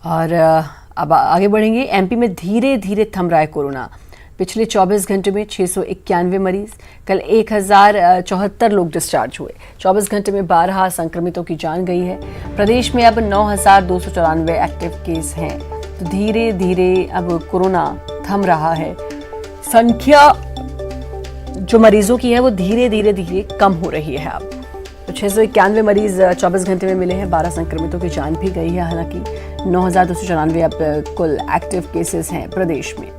और अब आगे बढ़ेंगे। एमपी में धीरे धीरे थम रहा है कोरोना। पिछले 24 घंटे में 691 मरीज, कल 1074 लोग डिस्चार्ज हुए। 24 घंटे में 12 संक्रमितों की जान गई है। प्रदेश में अब 9294 एक्टिव केस हैं। तो धीरे धीरे अब कोरोना थम रहा है। संख्या जो मरीजों की है वो धीरे धीरे कम हो रही है। अब तो 691 मरीज 24 घंटे में मिले हैं। 12 संक्रमितों की जान भी गई है। हालांकि 9294 अब कुल एक्टिव केसेस हैं प्रदेश में।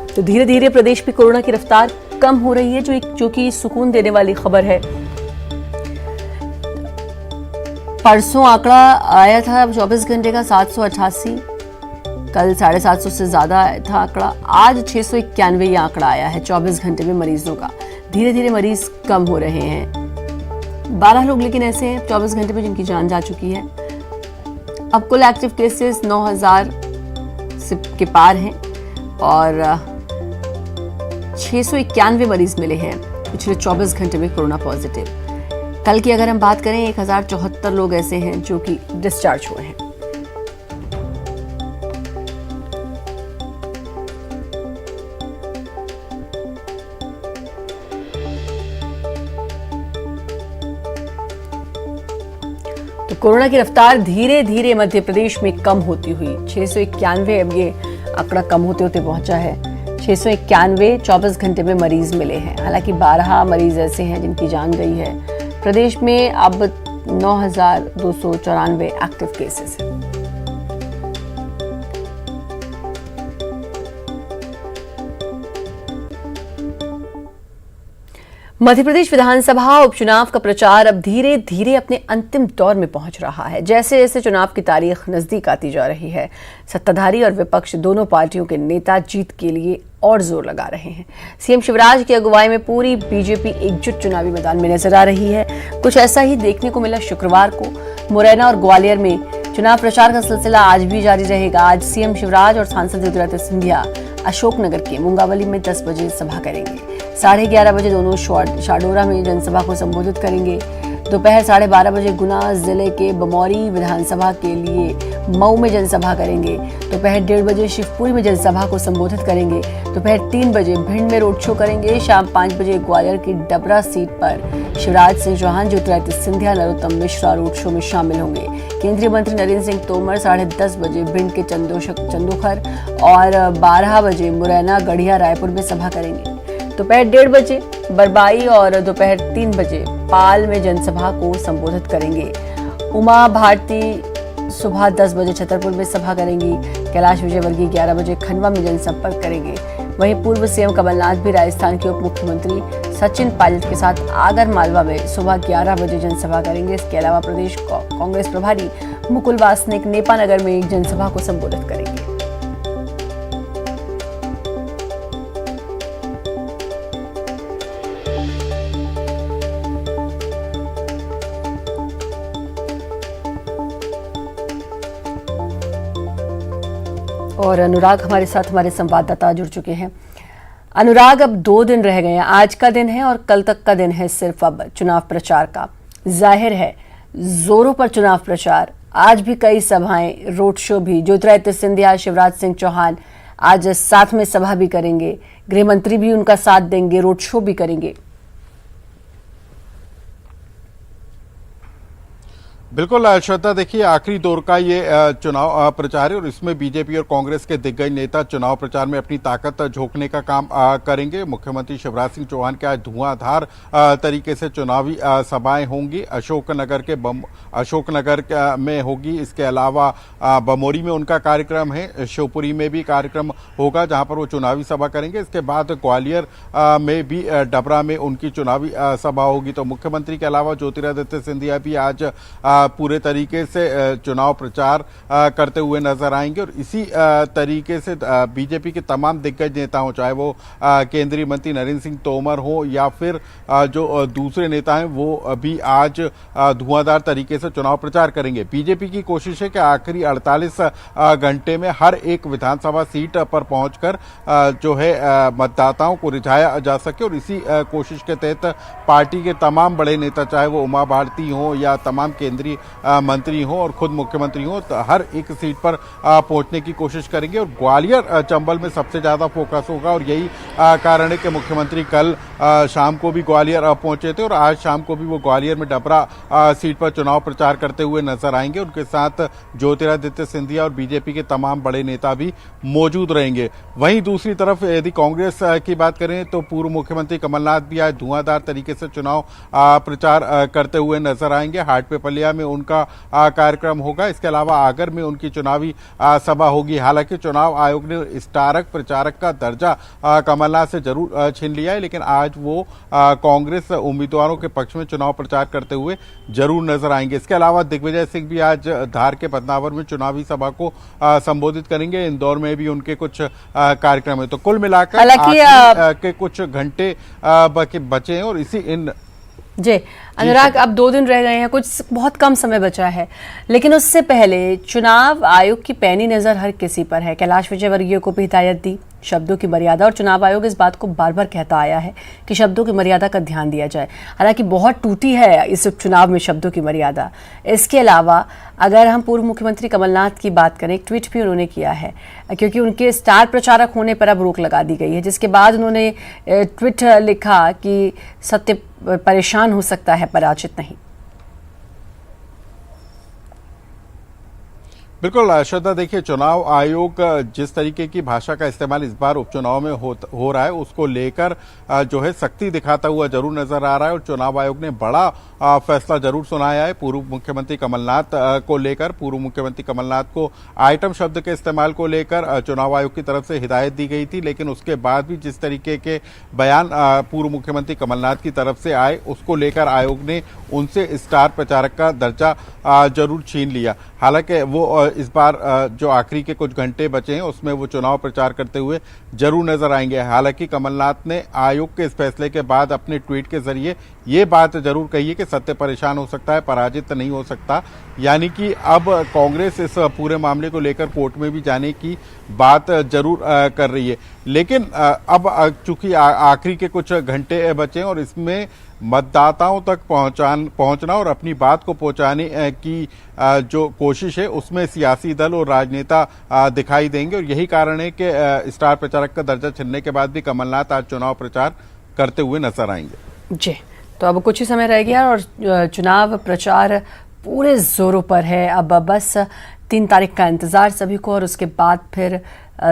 तो धीरे धीरे प्रदेश में कोरोना की रफ्तार कम हो रही है, जो कि सुकून देने वाली खबर है। परसों आंकड़ा आया था 24 घंटे का 788, कल 750 से ज्यादा था आंकड़ा। आज 691 ये आंकड़ा आया है 24 घंटे में मरीजों का। धीरे धीरे मरीज कम हो रहे हैं। 12 लोग लेकिन ऐसे हैं 24 घंटे में जिनकी जान जा चुकी है। अब कुल एक्टिव केसेस 9000 के पार हैं और 691 मरीज मिले हैं पिछले 24 घंटे में कोरोना पॉजिटिव। कल की अगर हम बात करें 1074 लोग ऐसे हैं जो कि डिस्चार्ज हुए हैं। तो कोरोना की रफ्तार धीरे धीरे मध्य प्रदेश में कम होती हुई 691 अब ये आंकड़ा कम होते होते पहुंचा है। 691 24 घंटे में मरीज मिले हैं। हालांकि 12 मरीज ऐसे हैं जिनकी जान गई है। प्रदेश में अब 9294 एक्टिव केसेस हैं। मध्य प्रदेश विधानसभा उपचुनाव का प्रचार अब धीरे धीरे अपने अंतिम दौर में पहुंच रहा है। जैसे जैसे चुनाव की तारीख नजदीक आती जा रही है, सत्ताधारी और विपक्ष दोनों पार्टियों के नेता जीत के लिए और जोर लगा रहे हैं। सीएम शिवराज की अगुवाई में पूरी बीजेपी एकजुट चुनावी मैदान में नजर आ रही है। कुछ ऐसा ही देखने को मिला शुक्रवार को। मुरैना और ग्वालियर में चुनाव प्रचार का सिलसिला आज भी जारी रहेगा। आज सीएम शिवराज और सांसद ज्योतिरादित्य सिंधिया अशोकनगर के मुंगावली में 10 बजे सभा करेंगे। 11:30 बजे दोनों शाडोरा में जनसभा को संबोधित करेंगे। दोपहर 12:30 बजे गुना जिले के बमौरी विधानसभा के लिए मऊ में जनसभा करेंगे। दोपहर 1:30 बजे शिवपुरी में जनसभा को संबोधित करेंगे। दोपहर 3 बजे भिंड में रोड शो करेंगे। शाम 5 बजे ग्वालियर की डबरा सीट पर शिवराज सिंह चौहान, ज्योतिरादित्य सिंधिया, नरोत्तम मिश्रा रोड शो में शामिल होंगे। केंद्रीय मंत्री नरेंद्र सिंह तोमर 10:30 बजे भिंड के चंदोखर और 12 बजे मुरैना, गढ़िया, रायपुर में सभा करेंगे। दोपहर 1:30 बजे बरबाई और दोपहर 3 बजे पाल में जनसभा को संबोधित करेंगे। उमा भारती सुबह 10 बजे छतरपुर में सभा करेंगी। कैलाश विजयवर्गीय 11 बजे खंडवा में जनसंपर्क करेंगे। वहीं पूर्व सीएम कमलनाथ भी राजस्थान के उप मुख्यमंत्री सचिन पायलट के साथ आगर मालवा में सुबह 11 बजे जनसभा करेंगे। इसके अलावा प्रदेश कांग्रेस प्रभारी मुकुल वासनिक नेपानगर में एक जनसभा को संबोधित करेंगे। और अनुराग हमारे साथ, हमारे संवाददाता जुड़ चुके हैं। अनुराग, अब 2 दिन रह गए हैं। आज का दिन है और कल तक का दिन है सिर्फ अब चुनाव प्रचार का। जाहिर है जोरों पर चुनाव प्रचार। आज भी कई सभाएं, रोड शो भी। ज्योतिरादित्य सिंधिया, शिवराज सिंह चौहान आज साथ में सभा भी करेंगे। गृह मंत्री भी उनका साथ देंगे, रोड शो भी करेंगे। बिल्कुल श्रद्धा, देखिए आखिरी दौर का ये चुनाव प्रचार है और इसमें बीजेपी और कांग्रेस के दिग्गज नेता चुनाव प्रचार में अपनी ताकत झोंकने का काम करेंगे। मुख्यमंत्री शिवराज सिंह चौहान के आज धुआंधार तरीके से चुनावी सभाएं होंगी। अशोकनगर में होगी। इसके अलावा बमोरी में उनका कार्यक्रम है। शिवपुरी में भी कार्यक्रम होगा जहां पर वो चुनावी सभा करेंगे। इसके बाद ग्वालियर में भी डबरा में उनकी चुनावी सभा होगी। तो मुख्यमंत्री के अलावा ज्योतिरादित्य सिंधिया भी आज पूरे तरीके से चुनाव प्रचार करते हुए नजर आएंगे और इसी तरीके से बीजेपी के तमाम दिग्गज नेता हो, चाहे वो केंद्रीय मंत्री नरेंद्र सिंह तोमर हो या फिर जो दूसरे नेता हैं, वो भी आज धुआंधार तरीके से चुनाव प्रचार करेंगे। बीजेपी की कोशिश है कि आखिरी 48 घंटे में हर एक विधानसभा सीट पर पहुंचकर जो है मतदाताओं को रिझाया जा सके और इसी कोशिश के तहत पार्टी के तमाम बड़े नेता, चाहे वो उमा भारती हो या तमाम केंद्रीय मंत्री हो और खुद मुख्यमंत्री हो, तो हर एक सीट पर पहुंचने की कोशिश करेंगे। और ग्वालियर चंबल में सबसे ज्यादा फोकस होगा और यही कारण है कि मुख्यमंत्री कल शाम को भी ग्वालियर पहुंचे थे और आज शाम को भी वो ग्वालियर में डबरा सीट पर चुनाव प्रचार करते हुए नजर आएंगे। उनके साथ ज्योतिरादित्य सिंधिया और बीजेपी के तमाम बड़े नेता भी मौजूद रहेंगे। वहीं दूसरी तरफ यदि कांग्रेस की बात करें तो पूर्व मुख्यमंत्री कमलनाथ भी आज धुआंधार तरीके से चुनाव प्रचार करते हुए नजर आएंगे। हाटपिपलिया में उनका कार्यक्रम होगा। इसके अलावा आगर में उनकी चुनावी सभा होगी। हालांकि चुनाव आयोग ने स्टारक प्रचारक का दर्जा कमलनाथ से जरूर छीन लिया है, लेकिन आज वो कांग्रेस उम्मीदवारों के पक्ष में चुनाव प्रचार करते हुए जरूर नजर आएंगे। इसके अलावा दिग्विजय सिंह भी आज धार के बदनावर में चुनावी सभा को संबोधित करेंगे। इंदौर में भी उनके कुछ कार्यक्रम है। तो कुल मिलाकर के कुछ घंटे बचे हैं और जी अनुराग, अब 2 दिन रह गए हैं, कुछ बहुत कम समय बचा है, लेकिन उससे पहले चुनाव आयोग की पैनी नजर हर किसी पर है। कैलाश विजयवर्गीय को भी हिदायत दी शब्दों की मर्यादा, और चुनाव आयोग इस बात को बार बार कहता आया है कि शब्दों की मर्यादा का ध्यान दिया जाए। हालांकि बहुत टूटी है इस चुनाव में शब्दों की मर्यादा। इसके अलावा अगर हम पूर्व मुख्यमंत्री कमलनाथ की बात करें, एक ट्वीट भी उन्होंने किया है, क्योंकि उनके स्टार प्रचारक होने पर अब रोक लगा दी गई है, जिसके बाद उन्होंने ट्वीट लिखा कि सत्य परेशान हो सकता है, पराजित नहीं। बिल्कुल श्रद्धा, देखिए चुनाव आयोग जिस तरीके की भाषा का इस्तेमाल इस बार उपचुनाव में हो रहा है, उसको लेकर जो है सख्ती दिखाता हुआ जरूर नजर आ रहा है और चुनाव आयोग ने बड़ा फैसला जरूर सुनाया है पूर्व मुख्यमंत्री कमलनाथ को लेकर। पूर्व मुख्यमंत्री कमलनाथ को आइटम शब्द के इस्तेमाल को लेकर चुनाव आयोग की तरफ से हिदायत दी गई थी, लेकिन उसके बाद भी जिस तरीके के बयान पूर्व मुख्यमंत्री कमलनाथ की तरफ से आए, उसको लेकर आयोग ने उनसे स्टार प्रचारक का दर्जा जरूर छीन लिया। हालांकि वो इस बार जो आखिरी के कुछ घंटे बचे हैं उसमें वो चुनाव प्रचार करते हुए जरूर नजर आएंगे। हालांकि कमलनाथ ने आयोग के इस फैसले के बाद अपने ट्वीट के जरिए ये बात जरूर कही है कि सत्य परेशान हो सकता है, पराजित नहीं हो सकता। यानी कि अब कांग्रेस इस पूरे मामले को लेकर कोर्ट में भी जाने की बात जरूर कर रही है। लेकिन अब चूंकि आखिरी के कुछ घंटे बचे हैं और इसमें मतदाताओं तक पहुंचना और अपनी बात को पहुंचाने की जो कोशिश है, उसमें सियासी दल और राजनेता दिखाई देंगे और यही कारण है कि स्टार प्रचारक का दर्जा छिनने के बाद भी कमलनाथ आज चुनाव प्रचार करते हुए नजर आएंगे। जी, तो अब कुछ ही समय रह गया और चुनाव प्रचार पूरे जोरों पर है। अब बस 3 तारीख का इंतजार सभी को, और उसके बाद फिर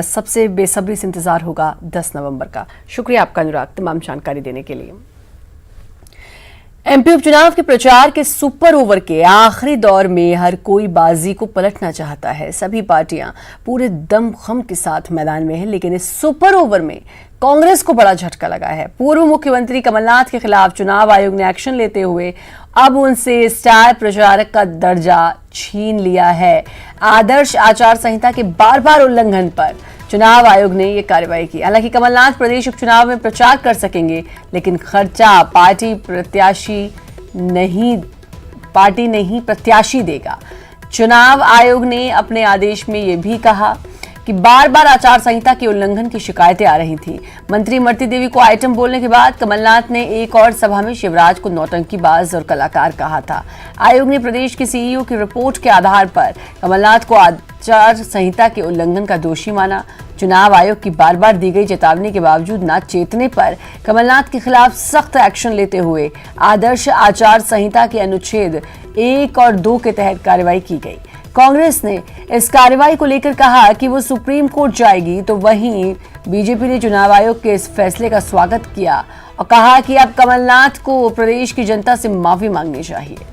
सबसे बेसब्री से इंतजार होगा 10 नवंबर का। शुक्रिया आपका अनुराग, तमाम जानकारी देने के लिए। एमपी उपचुनाव के प्रचार के सुपर ओवर के आखिरी दौर में हर कोई बाजी को पलटना चाहता है। सभी पार्टियां पूरे दमखम के साथ मैदान में है, लेकिन इस सुपर ओवर में कांग्रेस को बड़ा झटका लगा है। पूर्व मुख्यमंत्री कमलनाथ के खिलाफ चुनाव आयोग ने एक्शन लेते हुए अब उनसे स्टार प्रचारक का दर्जा छीन लिया है। आदर्श आचार संहिता के बार-बार उल्लंघन पर चुनाव आयोग ने यह कार्रवाई की। हालांकि कमलनाथ प्रदेश उपचुनाव में प्रचार कर सकेंगे, लेकिन खर्चा पार्टी नहीं प्रत्याशी देगा। चुनाव आयोग ने अपने आदेश में यह भी कहा कि बार बार आचार संहिता के उल्लंघन की शिकायतें आ रही थी। मंत्री इमरती देवी को आइटम बोलने के बाद कमलनाथ ने एक और सभा में शिवराज को नौटंकीबाज और कलाकार कहा था। आयोग ने प्रदेश के सीईओ की रिपोर्ट के आधार पर कमलनाथ को आचार संहिता के उल्लंघन का दोषी माना। चुनाव आयोग की बार बार दी गई चेतावनी के बावजूद न चेतने पर कमलनाथ के खिलाफ सख्त एक्शन लेते हुए आदर्श आचार संहिता के अनुच्छेद 1 और 2 के तहत कार्रवाई की गई। कांग्रेस ने इस कार्रवाई को लेकर कहा कि वो सुप्रीम कोर्ट जाएगी, तो वहीं बीजेपी ने चुनाव आयोग के इस फैसले का स्वागत किया और कहा कि अब कमलनाथ को प्रदेश की जनता से माफी मांगनी चाहिए।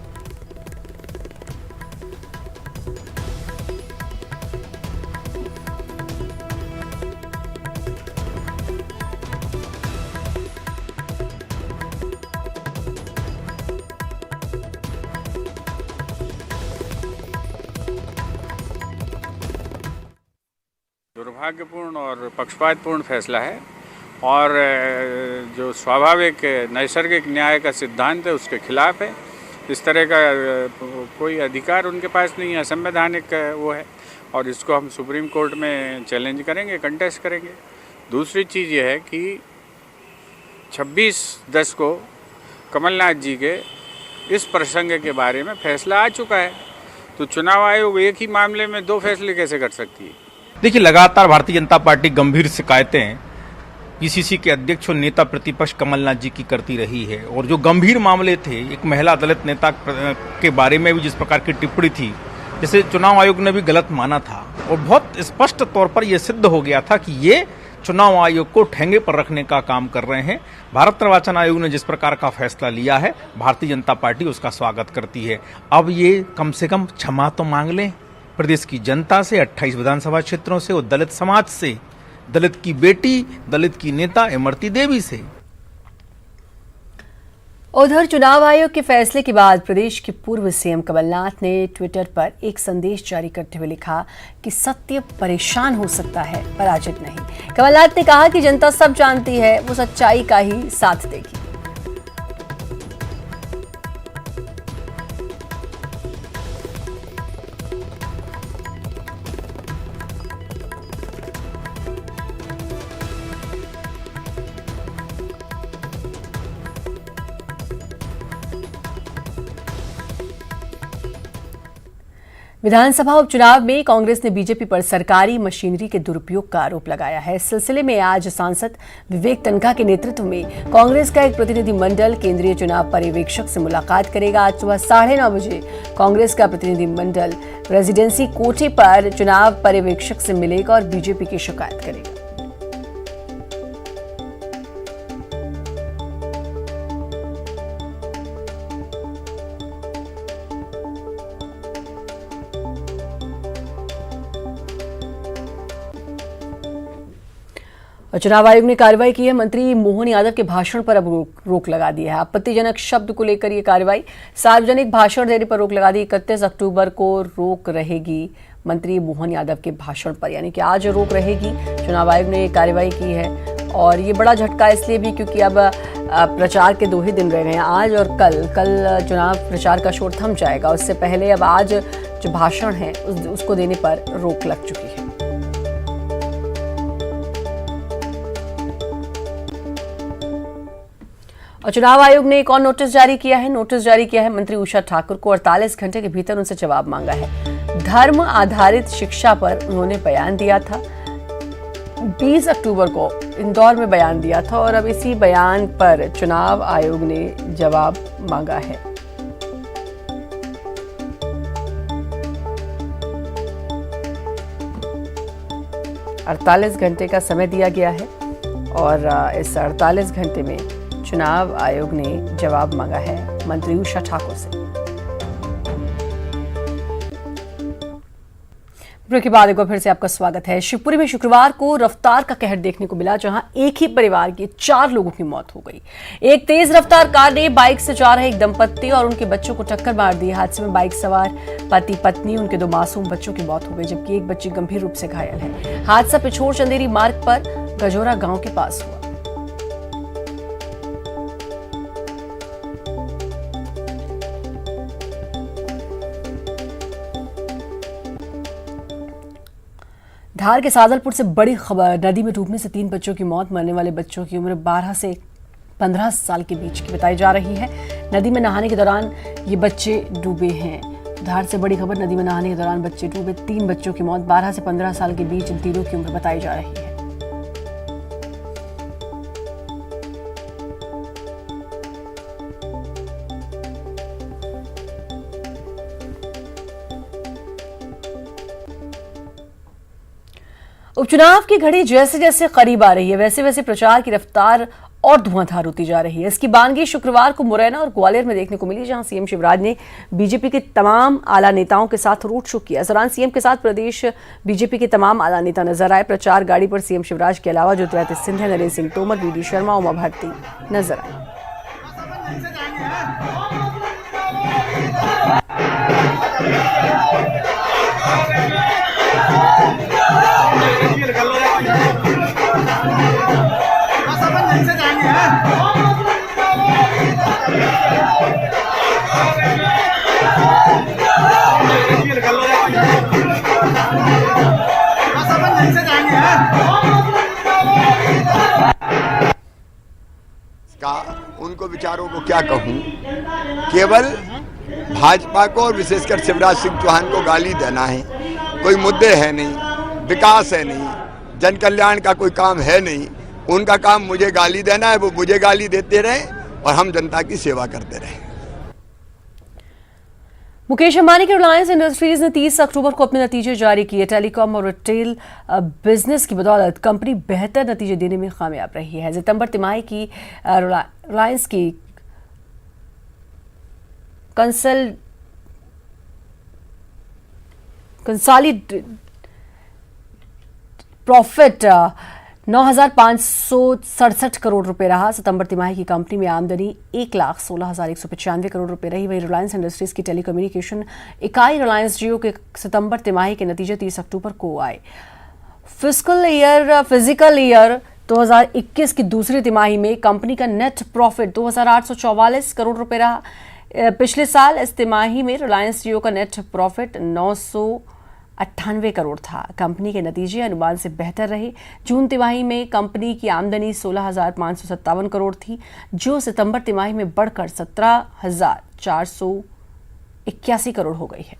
दुर्भाग्यपूर्ण और पक्षपातपूर्ण फैसला है और जो स्वाभाविक नैसर्गिक न्याय का सिद्धांत है उसके खिलाफ है। इस तरह का कोई अधिकार उनके पास नहीं है, असंवैधानिक वो है और इसको हम सुप्रीम कोर्ट में चैलेंज करेंगे, कंटेस्ट करेंगे। दूसरी चीज़ ये है कि 26/10 को कमलनाथ जी के इस प्रसंग के बारे में फैसला आ चुका है, तो चुनाव आयोग एक ही मामले में 2 फैसले कैसे कर सकती है? देखिए, लगातार भारतीय जनता पार्टी गंभीर शिकायतें पीसीसी के अध्यक्ष और नेता प्रतिपक्ष कमलनाथ जी की करती रही है और जो गंभीर मामले थे, एक महिला दलित नेता के बारे में भी जिस प्रकार की टिप्पणी थी, जैसे चुनाव आयोग ने भी गलत माना था और बहुत स्पष्ट तौर पर यह सिद्ध हो गया था कि ये चुनाव आयोग को ठेंगे पर रखने का काम कर रहे हैं। भारत निर्वाचन आयोग ने जिस प्रकार का फैसला लिया है, भारतीय जनता पार्टी उसका स्वागत करती है। अब ये कम से कम क्षमा तो मांग लें प्रदेश की जनता से, 28 विधानसभा क्षेत्रों से और दलित समाज से, दलित की बेटी, दलित की नेता इमरती देवी से। उधर चुनाव आयोग के फैसले के बाद प्रदेश के पूर्व सीएम कमलनाथ ने ट्विटर पर एक संदेश जारी करते हुए लिखा कि सत्य परेशान हो सकता है, पराजित नहीं। कमलनाथ ने कहा कि जनता सब जानती है, वो सच्चाई का ही साथ देगी। विधानसभा उपचुनाव में कांग्रेस ने बीजेपी पर सरकारी मशीनरी के दुरुपयोग का आरोप लगाया है। इस सिलसिले में आज सांसद विवेक तन्खा के नेतृत्व में कांग्रेस का एक प्रतिनिधिमंडल केंद्रीय चुनाव पर्यवेक्षक से मुलाकात करेगा। आज सुबह 9:30 बजे कांग्रेस का प्रतिनिधिमंडल रेजिडेंसी कोठे पर चुनाव पर्यवेक्षक से मिलेगा और बीजेपी की शिकायत करेगा। और चुनाव आयोग ने कार्रवाई की है। मंत्री मोहन यादव के भाषण पर अब रोक लगा दी है। आपत्तिजनक शब्द को लेकर यह कार्रवाई, सार्वजनिक भाषण देने पर रोक लगा दी। 31 अक्टूबर को रोक रहेगी मंत्री मोहन यादव के भाषण पर, यानी कि आज रोक रहेगी। चुनाव आयोग ने ये कार्रवाई की है और ये बड़ा झटका इसलिए भी क्योंकि अब प्रचार के 2 ही दिन रह गए हैं, आज और कल चुनाव प्रचार का शोर थम जाएगा। उससे पहले अब आज जो भाषण है उसको देने पर रोक लग चुकी है। और चुनाव आयोग ने एक और नोटिस जारी किया है। मंत्री उषा ठाकुर को 48 घंटे के भीतर उनसे जवाब मांगा है। धर्म आधारित शिक्षा पर उन्होंने बयान दिया था, 20 अक्टूबर को इंदौर में बयान दिया था और अब इसी बयान पर चुनाव आयोग ने जवाब मांगा है। अड़तालीस घंटे का समय दिया गया है और इस 48 घंटे में चुनाव आयोग ने जवाब मांगा है मंत्री उषा ठाकुर से। ब्रेक के बाद एक बार फिर से आपका स्वागत है। शिवपुरी में शुक्रवार को रफ्तार का कहर देखने को मिला, जहां एक ही परिवार के 4 लोगों की मौत हो गई। एक तेज रफ्तार कार ने बाइक से जा रहे एक दंपत्ति और उनके बच्चों को टक्कर मार दी। हादसे में बाइक सवार पति पत्नी, उनके 2 मासूम बच्चों की मौत हो गई, जबकि एक बच्ची गंभीर रूप से घायल है। हादसा पिछोर चंदेरी मार्ग पर गजोरा गांव के पास हुआ। धार के सादलपुर से बड़ी खबर, नदी में डूबने से 3 बच्चों की मौत। मरने वाले बच्चों की उम्र 12 से 15 साल के बीच की बताई जा रही है। नदी में नहाने के दौरान ये बच्चे डूबे हैं। धार से बड़ी खबर, नदी में नहाने के दौरान बच्चे डूबे, 3 बच्चों की मौत। 12 से 15 साल के बीच इन तीनों की उम्र बताई जा रही है। उपचुनाव की घड़ी जैसे जैसे करीब आ रही है, वैसे वैसे प्रचार की रफ्तार और धुआंधार होती जा रही है। इसकी बानगी शुक्रवार को मुरैना और ग्वालियर में देखने को मिली, जहां सीएम शिवराज ने बीजेपी के तमाम आला नेताओं के साथ रोड शो किया। इस दौरान सीएम के साथ प्रदेश बीजेपी के तमाम आला नेता नजर आए। प्रचार गाड़ी पर सीएम शिवराज के अलावा ज्योतिरादित्य सिंधिया, नरेंद्र सिंह तोमर, वीडी शर्मा, उमा भारती नजर आए। विचारों को क्या कहूं, केवल भाजपा को और विशेषकर शिवराज सिंह चौहान को गाली देना है। कोई मुद्दे है नहीं, विकास है नहीं, जन कल्याण का कोई काम है नहीं। उनका काम मुझे गाली देना है, वो मुझे गाली देते रहे और हम जनता की सेवा करते रहे। मुकेश अंबानी के रिलायंस इंडस्ट्रीज ने 30 अक्टूबर को अपने नतीजे जारी किए। टेलीकॉम और रिटेल बिजनेस की बदौलत कंपनी बेहतर नतीजे देने में कामयाब रही है। सितंबर तिमाही की रिलायंस की कंसोलिडेटेड प्रॉफिट 9,567 करोड़ रुपए रहा। सितंबर तिमाही की कंपनी में आमदनी 1,16,195 करोड़ रुपए रही। वहीं रिलायंस इंडस्ट्रीज की टेलीकम्युनिकेशन इकाई रिलायंस जियो के सितंबर तिमाही के नतीजे 30 अक्टूबर को आए। फिजिकल ईयर 2021 की दूसरी तिमाही में कंपनी का नेट प्रॉफिट 2,844 करोड़ रुपए रहा। पिछले साल इस तिमाही में रिलायंस जियो का नेट प्रॉफिट 998 करोड़ था। कंपनी के नतीजे अनुमान से बेहतर रहे। जून तिमाही में कंपनी की आमदनी 16,557 करोड़ थी, जो सितंबर तिमाही में बढ़कर 17,481 करोड़ हो गई है।